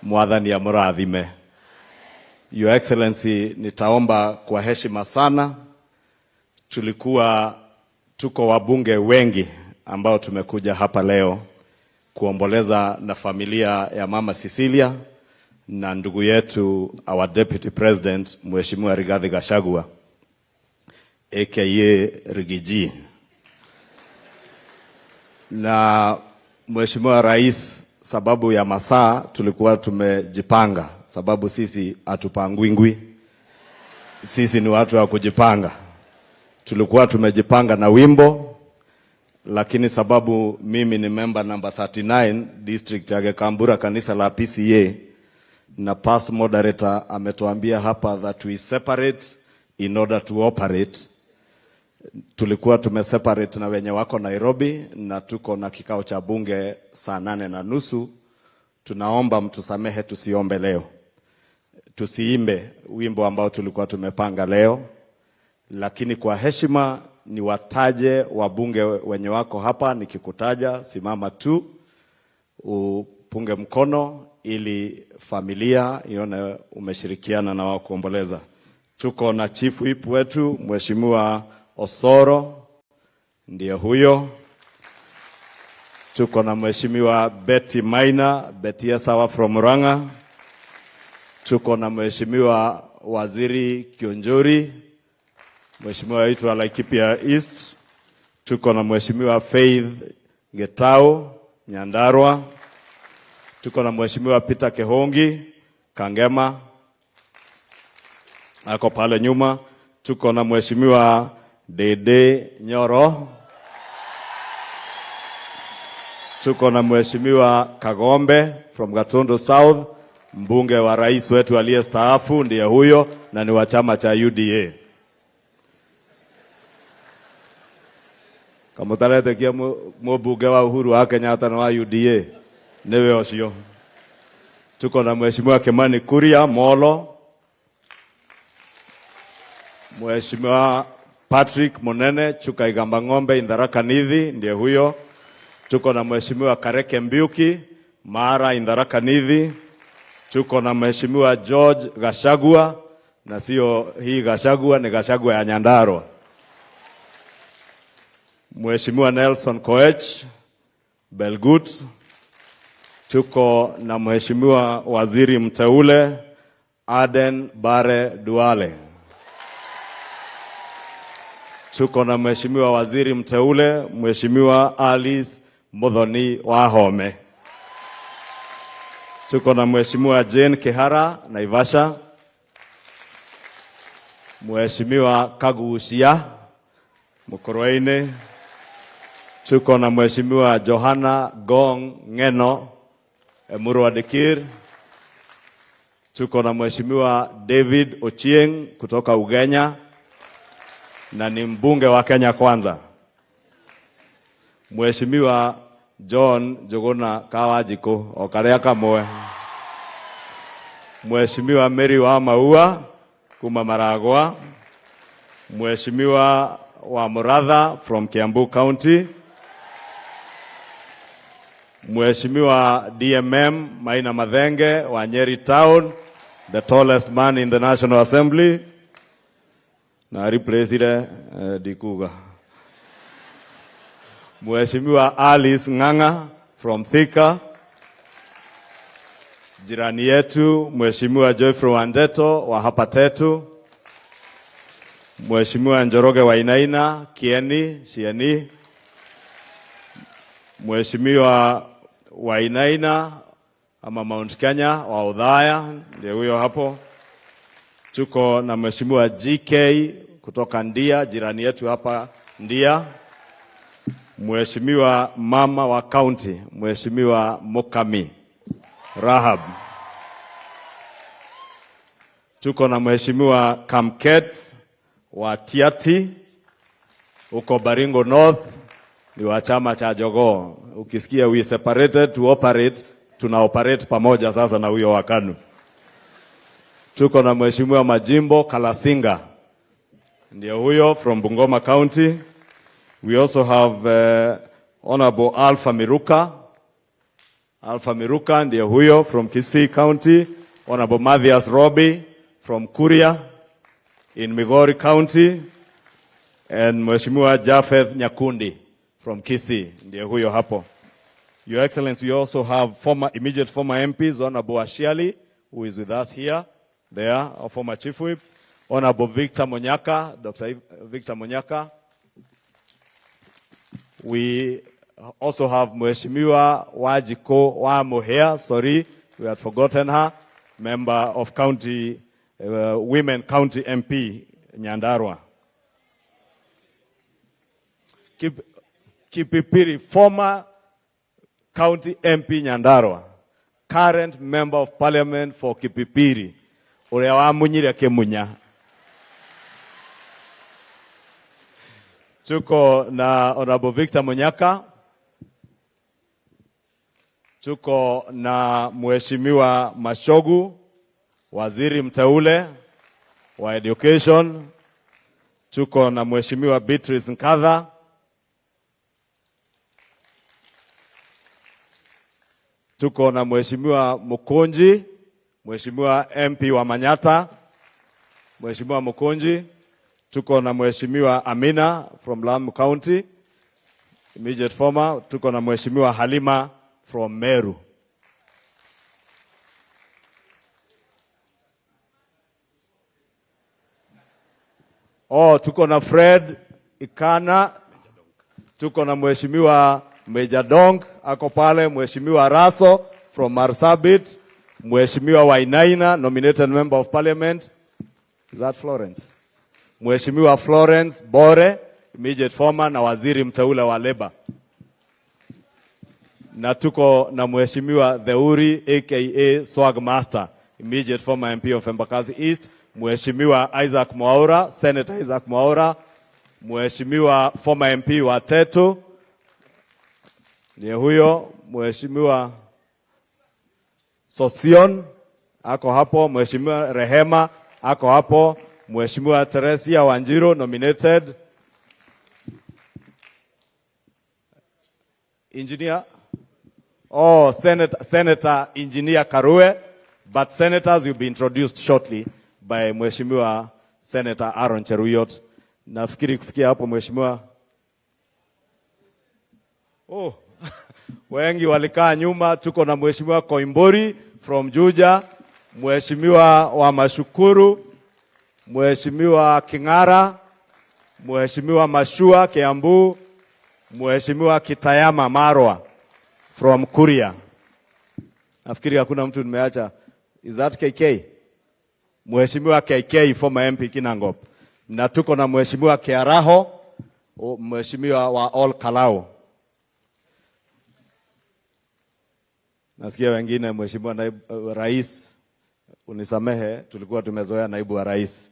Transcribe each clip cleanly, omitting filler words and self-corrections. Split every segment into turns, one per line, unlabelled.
Mwathani ya murathime. Your Excellency, nitaomba kwa heshima sana. Tuko wabunge wengi ambao tumekuja hapa leo kuomboleza na familia ya Mama Cecilia na ndugu yetu our Deputy President Mheshimiwa Rigathi Gachagua aka Rigiji. Na Mheshimiwa Rais, sababu ya masaa tulikuwa tumejipanga, sababu sisi hatupangwingwi, sisi ni watu wa kujipanga. Tulikuwa tumejipanga na wimbo, lakini sababu mimi ni member number 39 district ya Kambura kanisa la PCA, na past moderator ametuambia hapa that we separate in order to operate. Tulikuwa tumeseparate na wenye wako Nairobi, na tuko na kikao cha bunge saa 8:30. Tunaomba mtusamehe tusiombe leo, tusiimbe wimbo ambao tulikuwa tumepanga leo, lakini kwa heshima ni wataje wabunge wenye wako hapa. Nikikutaja simama tu upunge mkono ili familia ione umeshirikiana na wao kuomboleza. Tuko na Chief Whip wetu Mheshimiwa Osoro, ndiye huyo. Tuko na Mheshimiwa Betty Maina, Betty Sawa from Murang'a. Tuko na Mheshimiwa Waziri Kionjori, Mheshimiwa wetu wa Laikipia East. Tuko na Mheshimiwa Faith Getao Nyandarua. Tuko na Mheshimiwa Peter Kehongi Kangema, ako pale nyuma. Tuko na Mheshimiwa Dede Nyoro. Tuko na Mheshimiwa Kagombe from Gatundu South, mbunge wa rais wetu aliyestaafu, ndiye huyo na ni wa chama cha UDA. Kamutarete kia mbunge wa Uhuru wa Kenyatta na wa UDA newe osio. Tuko na Mheshimiwa Kimani Kuria Molo. Mheshimiwa Patrick Munene Chuka Igamba Ng'ombe Indharaka Nithi, ndiye huyo. Tuko na Mheshimiwa Kareke Mbiuki Mara Indharaka Nithi. Tuko na Mheshimiwa George Gachagua, na sio hii Gachagua, ni Gachagua ya Nyandarua. Mheshimiwa Nelson Koech Belgut. Tuko na Mheshimiwa Waziri Mteule Aden Bare Duale. Tuko na Mheshimiwa Waziri Mteule Mheshimiwa Alice Muthoni Wahome. Tuko na Mheshimiwa Jane Kihara Naivasha. Mheshimiwa Kagushia Mukoroine. Tuko na Mheshimiwa Johanna Gong Ngeno Emurua Dikir. Tuko na Mheshimiwa David Ochieng kutoka Ugenya na ni mbunge wa Kenya Kwanza. Mheshimiwa John Jogona Kawajiko Okarea Kamoe. Mheshimiwa Mary wa Maua Kuma Maragwa. Mheshimiwa wa Muratha from Kiambu County. Mheshimiwa DMM Maina Mathenge wa Nyeri Town, the tallest man in the National Assembly. Na replace Dikuga. Mheshimiwa Alice Ng'ang'a from Thika. Jirani yetu Mheshimiwa Joyfrey Wandeto wa hapa Tetu. Mheshimiwa Njoroge Wainaina Sieni. Mheshimiwa Wainaina ama Mount Kenya wa Udhaya, ndiye huyo hapo. Tuko na Mheshimiwa GK kutoka Ndia, jirani yetu hapa Ndia. Mheshimiwa mama wa county, Mheshimiwa Mokami Rahab. Tuko na Mheshimiwa Kamket wa Tiati uko Baringo North, ni wa chama cha Jogoo. Ukisikia we separated to operate, tuna operate pamoja sasa na huyo wa KANU. Tuko na Mheshimiwa Majimbo Kalasinga, ndiye huyo from Bungoma County. We also have Honorable Alpha Miruka Alpha Miruka ndiye huyo from Kisii County. Honorable Mathias Robi from Kuria in Migori County. And Mheshimiwa Japheth Nyakundi from Kisii ndiye huyo hapo. Your Excellency, we also have immediate former MPs, Honorable Ashiali, who is with us here, there, our former Chief Whip, Honorable Victor Monyaka, Dr. Victor Monyaka. We also have Mheshimiwa Wajiko Wamohea, sorry, we had forgotten her, member of County, Women County MP, Nyandarua. Kipipiri, former County MP Nyandarua, current Member of Parliament for Kipipiri, Urewa Munyire Kemunya. Tuko na Honorable Victor Monyaka. Tuko na Mheshimiwa Mashogu, waziri mteule wa education. Tuko na Mheshimiwa Beatrice Nkadha. Tuko na Mheshimiwa Mukonji, Mheshimiwa MP wa Manyata, Mheshimiwa Mukonji. Tuko na Mheshimiwa Amina from Lamu County, immediate former. Tuko na Mheshimiwa Halima from Meru. Tuko na Fred Ikana. Tuko na Mheshimiwa Major Dong ako pale, Mheshimiwa Raso from Marsabit, Mheshimiwa Wainaina, nominated Member of Parliament. Is that Florence? Mheshimiwa Florence Bore, immediate former na waziri mteule wa Labor. Na tuko na Mheshimiwa Theuri aka Swag Master, immediate former MP of Embakasi East, Mheshimiwa Isaac Mwaura, Senator Isaac Mwaura, Mheshimiwa former MP wa Teto, ni huyo, Mheshimiwa Sosion ako hapo, Mheshimiwa Rehema ako hapo, Mheshimiwa Teresia Wanjiro, nominated. Engineer, Senator Engineer Karue, but senators will be introduced shortly by Mheshimiwa Senator Aaron Cheruyot. Nafikiri kufikia hapo Mheshimiwa. Wengi walikaa nyuma. Tuko na Mheshimiwa Koimbori from Juja, Mheshimiwa wa Mashukuru, Mheshimiwa Kingara, Mheshimiwa Mashua Kiambu, Mheshimiwa Kitayama Marwa from Kuria. Nafikiri hakuna mtu nimeacha. Is that KK? Mheshimiwa KK former MP Kinangop. Na tuko na Mheshimiwa Kiaraho, Mheshimiwa wa All Kalau. Nasikia wengine Mheshimiwa naibu rais, unisamehe, tulikuwa tumezoea naibu wa rais.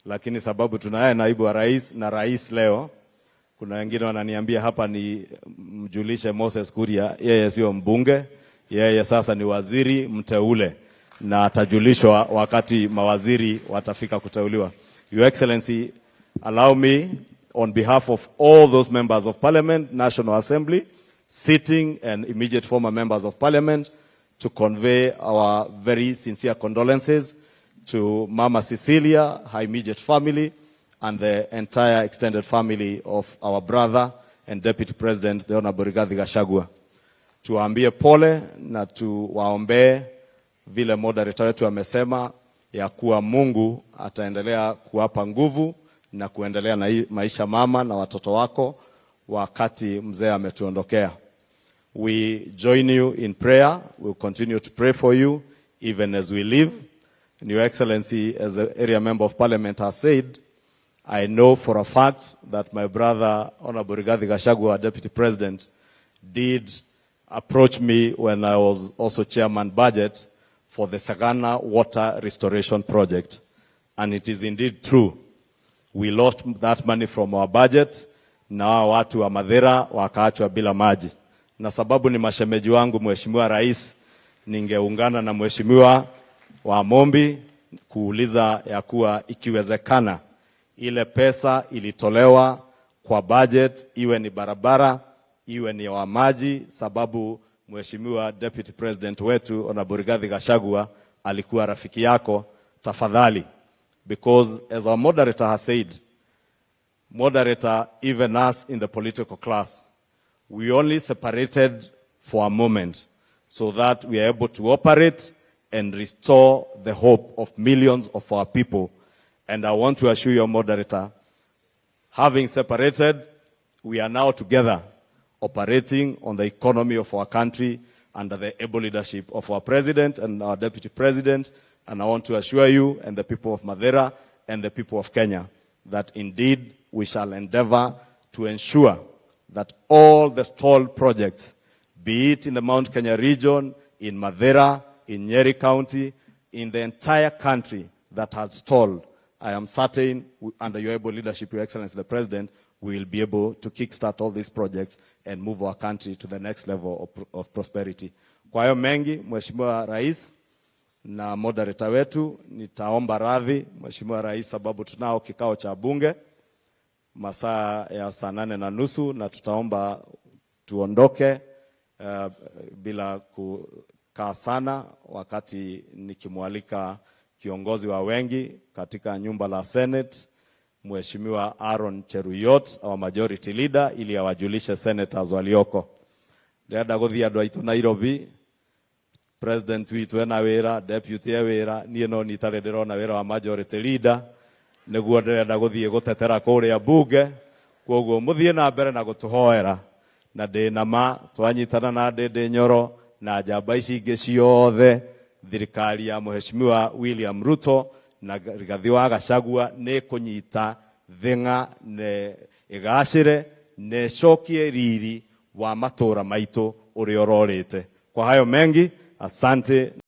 Lakini sababu tunaye naibu wa rais na rais leo, kuna wengine wananiambia hapa ni mjulishe Moses Kuria, yeye sio mbunge, yeye sasa ni waziri mteule na atajulishwa wakati mawaziri watafika kuteuliwa. Your Excellency, allow me on behalf of all those members of Parliament, National Assembly, sitting and immediate former members of Parliament, to convey our very sincere condolences to Mama Cecilia, her immediate family, and the entire extended family of our brother and Deputy President, the Honorable Rigathi Gachagua. Tuwaambie pole na tuwaombee vile moderator wetu amesema ya kuwa Mungu ataendelea kuwapa nguvu na kuendelea na maisha mama na watoto wako wakati mzee ametuondokea. We join you in prayer. We'll continue to pray for you even as we live. And Your Excellency, as the area member of Parliament has said, I know for a fact that my brother, Honorable Rigathi Gachagua, Deputy President, did approach me when I was also chairman budget for the Sagana Water Restoration Project. And it is indeed true. We lost that money from our budget. Na watu wa Mathira wakaachwa bila maji. Na sababu ni mashemeji wangu Mheshimiwa Rais, ningeungana na Mheshimiwa wa Mombi kuuliza ya kuwa ikiwezekana ile pesa ilitolewa kwa budget, iwe ni barabara, iwe ni wa maji, sababu Mheshimiwa Deputy President wetu Honorable Rigathi Gachagua alikuwa rafiki yako, tafadhali, because as our moderator has said, moderator, even us in the political class, we only separated for a moment so that we are able to operate and restore the hope of millions of our people. And I want to assure your moderator, having separated, we are now together operating on the economy of our country under the able leadership of our president and our deputy president. And I want to assure you and the people of Mathira and the people of Kenya that indeed we shall endeavor to ensure that all the stalled projects, be it in the Mount Kenya region, in Mathira, in Nyeri County, in the entire country that has stalled, I am certain under your able leadership, Your Excellency the President, we will be able to kickstart all these projects and move our country to the next level of prosperity. Kwa hiyo mengi, Mheshimiwa Rais na moderator wetu, nitaomba radhi Mheshimiwa Rais, sababu tunao kikao cha bunge masaa ya saa 8:30 na tutaomba tuondoke bila kukaa sana, wakati nikimwalika kiongozi wa wengi katika nyumba la Senate, Mheshimiwa Aaron Cheruyot, our majority leader, ili awajulishe senators walioko. Ndenda guthia andu aitu Nairobi, president witu ena wira, deputy e wira, nie no nitare ndirona wira wa majority leader, niguo ndenda guthie gutetera kuria bunge. Koguo muthie na mbere na gutuhoera, na ndina ma twanyitana na ndindi nyoro na njamba ici ingi ciothe. Thirikari ya Mheshimiwa William Ruto na Rigathi wa Gachagua ne kunyita thenga ne igacire ne cokie riri wa matura maitu uri ororete. Kwa hayo mengi, asante.